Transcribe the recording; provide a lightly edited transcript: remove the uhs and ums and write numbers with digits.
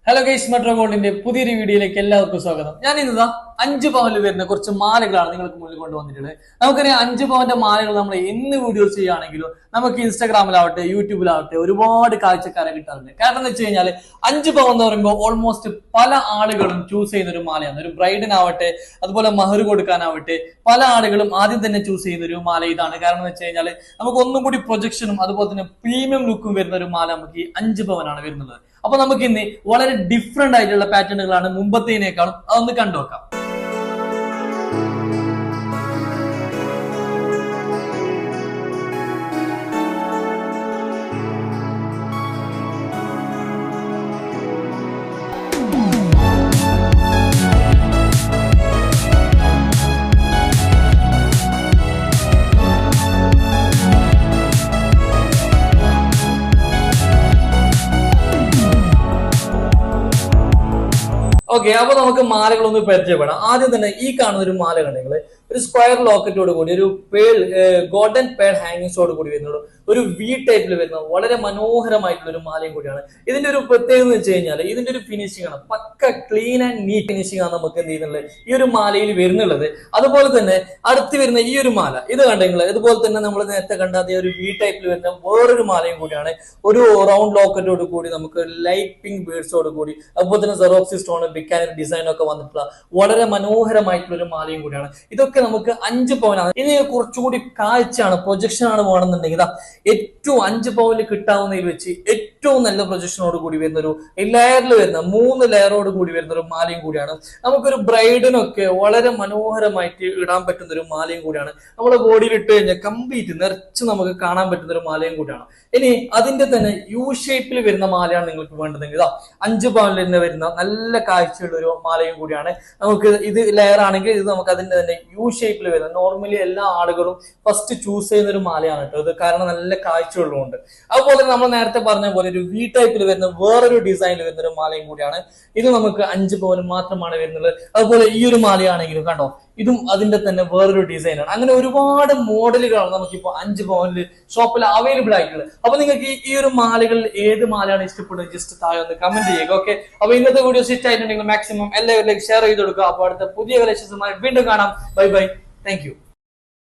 Hello guys, metro ഗോൾഡിന്റെ പുതിയൊരു വീഡിയോയിലേക്ക് എല്ലാവർക്കും സ്വാഗതം. ഞാൻ ഇന്ന് 5 പവനിൽ വരുന്ന കുറച്ച് മാലകളാണ് നിങ്ങൾക്ക് മുന്നിൽ കൊണ്ടുവന്നിട്ടുള്ളത്. നമുക്കറിയാം 5 പവന്റെ മാലകൾ നമ്മൾ എന്ന് വീഡിയോസ് ചെയ്യുകയാണെങ്കിലും നമുക്ക് ഇൻസ്റ്റാഗ്രാമിലാവട്ടെ യൂട്യൂബിലാവട്ടെ ഒരുപാട് കാഴ്ചക്കാരെ കിട്ടാറുണ്ട്. കാരണം എന്ന് വെച്ച് കഴിഞ്ഞാൽ 5 പവൻ എന്ന് പറയുമ്പോൾ ഓൾമോസ്റ്റ് പല ആളുകളും ചൂസ് ചെയ്യുന്ന ഒരു മാലയാണ്. ഒരു ബ്രൈഡിനാവട്ടെ അതുപോലെ മഹർ കൊടുക്കാനാവട്ടെ പല ആളുകളും ആദ്യം തന്നെ ചൂസ് ചെയ്യുന്ന ഒരു മാല ഇതാണ്. കാരണം എന്ന് വെച്ച് കഴിഞ്ഞാൽ നമുക്ക് ഒന്നും കൂടി പ്രൊജക്ഷനും അതുപോലെ തന്നെ പ്രീമിയം ലുക്കും വരുന്ന ഒരു മാല നമുക്ക് ഈ 5 പവനാണ് വരുന്നത്. അപ്പൊ നമുക്ക് ഇന്ന് വളരെ ഡിഫറെന്റ് ആയിട്ടുള്ള പാറ്റേണുകളാണ് മുമ്പത്തേനേക്കാളും. അതൊന്ന് കണ്ടുനോക്കാം. ഓക്കെ, അപ്പൊ നമുക്ക് മാലകളൊന്ന് പരിചയപ്പെടാം. ആദ്യം തന്നെ ഈ കാണുന്ന ഒരു മാല കണ്ടെങ്കിൽ ഒരു സ്ക്വയർ ലോക്കറ്റോട് കൂടി ഒരു ഗോൾഡൻ പേൾ ഹാങ്ങിങ്സോട് കൂടി വരുന്ന ഒരു വി ടൈപ്പിൽ വരുന്ന വളരെ മനോഹരമായിട്ടുള്ള ഒരു മാലയും കൂടിയാണ്. ഇതിന്റെ ഒരു പ്രത്യേകത എന്ന് വെച്ച് കഴിഞ്ഞാൽ ഇതിന്റെ ഒരു ഫിനിഷിംഗ് ആണ്, പക്ക ക്ലീൻ ആൻഡ് നീറ്റ് ഫിനിഷിംഗ് ആണ് നമുക്ക് എന്ത് ചെയ്യുന്നുള്ളത് ഈ ഒരു മാലയിൽ വരുന്നുള്ളത്. അതുപോലെ തന്നെ അടുത്ത് വരുന്ന ഈ ഒരു മാല ഇത് കണ്ടെങ്കിൽ ഇതുപോലെ തന്നെ നമ്മൾ നേരത്തെ കണ്ട ഒരു വി ടൈപ്പിൽ വരുന്ന വേറൊരു മാലയും കൂടിയാണ്. ഒരു റൗണ്ട് ലോക്കറ്റോട് കൂടി നമുക്ക് ലൈറ്റ് പിങ്ക് ബീഡ്സോട് കൂടി അതുപോലെ തന്നെ സെറോക്സി സ്റ്റോൺ ബിക്കാനറി ഡിസൈൻ ഒക്കെ വന്നിട്ടുള്ള വളരെ മനോഹരമായിട്ടുള്ള ഒരു മാലയും കൂടിയാണ്. ഇതൊക്കെ നമുക്ക് 5 പവനാണ്. ഇനി കുറച്ചുകൂടി കാഴ്ചയാണ്, പ്രൊജക്ഷൻ ആണ് വേണമെന്നുണ്ടെങ്കിൽ ഏറ്റവും 5 പവനിൽ കിട്ടാവുന്നതിൽ വെച്ച് ഏറ്റവും നല്ല പ്രൊജക്ഷനോട് കൂടി വരുന്ന ഒരു ലെയറിൽ വരുന്ന 3 ലെയറോട് കൂടി വരുന്ന ഒരു മാലയും കൂടിയാണ്. നമുക്കൊരു ബ്രൈഡിനൊക്കെ വളരെ മനോഹരമായിട്ട് ഇടാൻ പറ്റുന്ന ഒരു മാലയും കൂടിയാണ്. നമ്മുടെ ബോഡിയിൽ ഇട്ട് കഴിഞ്ഞാൽ കംപ്ലീറ്റ് നിറച്ച് നമുക്ക് കാണാൻ പറ്റുന്ന ഒരു മാലയും കൂടിയാണ്. ഇനി അതിന്റെ തന്നെ യു ഷേപ്പിൽ വരുന്ന മാലയാണ് നിങ്ങൾക്ക് വേണ്ടതെങ്കിൽ 5 പവനിൽ തന്നെ വരുന്ന നല്ല കാഴ്ചയുള്ള ഒരു മാലയും കൂടിയാണ്. നമുക്ക് ഇത് ലെയർ ആണെങ്കിൽ ഇത് നമുക്ക് അതിന്റെ തന്നെ യു ഷേപ്പിൽ വരുന്ന നോർമലി എല്ലാ ആളുകളും ഫസ്റ്റ് ചൂസ് ചെയ്യുന്ന ഒരു മാലയാണ് കേട്ടോ ഇത്. കാരണം നല്ല കാഴ്ചയുള്ളതുകൊണ്ട്. അതുപോലെ തന്നെ നമ്മൾ നേരത്തെ പറഞ്ഞ പോലെ ഒരു വി ടൈപ്പിൽ വരുന്ന വേറൊരു ഡിസൈനിൽ വരുന്ന ഒരു മാലയും കൂടിയാണ്. ഇത് നമുക്ക് 5 പവന് മാത്രമാണ് വരുന്നത്. അതുപോലെ ഈ ഒരു മാലയാണെങ്കിലും കണ്ടോ, ഇതും അതിന്റെ തന്നെ വേറൊരു ഡിസൈനാണ്. അങ്ങനെ ഒരുപാട് മോഡലുകളാണ് നമുക്കിപ്പോ 5 പവനിൽ ഷോപ്പിൽ അവൈലബിൾ ആയിട്ടുള്ളത്. അപ്പൊ നിങ്ങൾക്ക് ഈ ഒരു മാലകളിൽ ഏത് മാലയാണ് ഇഷ്ടപ്പെടുന്നത് ജസ്റ്റ് താഴെ ഒന്ന് കമന്റ് ചെയ്യുക. ഓക്കെ, അപ്പൊ ഇന്നത്തെ വീഡിയോ ഇഷ്ടമായിട്ടുണ്ടെങ്കിൽ മാക്സിമം എല്ലാവരിലേക്ക് ഷെയർ ചെയ്ത് കൊടുക്കുക. അപ്പൊ അടുത്ത പുതിയ കളക്ഷൻസുമായി വീണ്ടും കാണാം. Bye bye, thank you.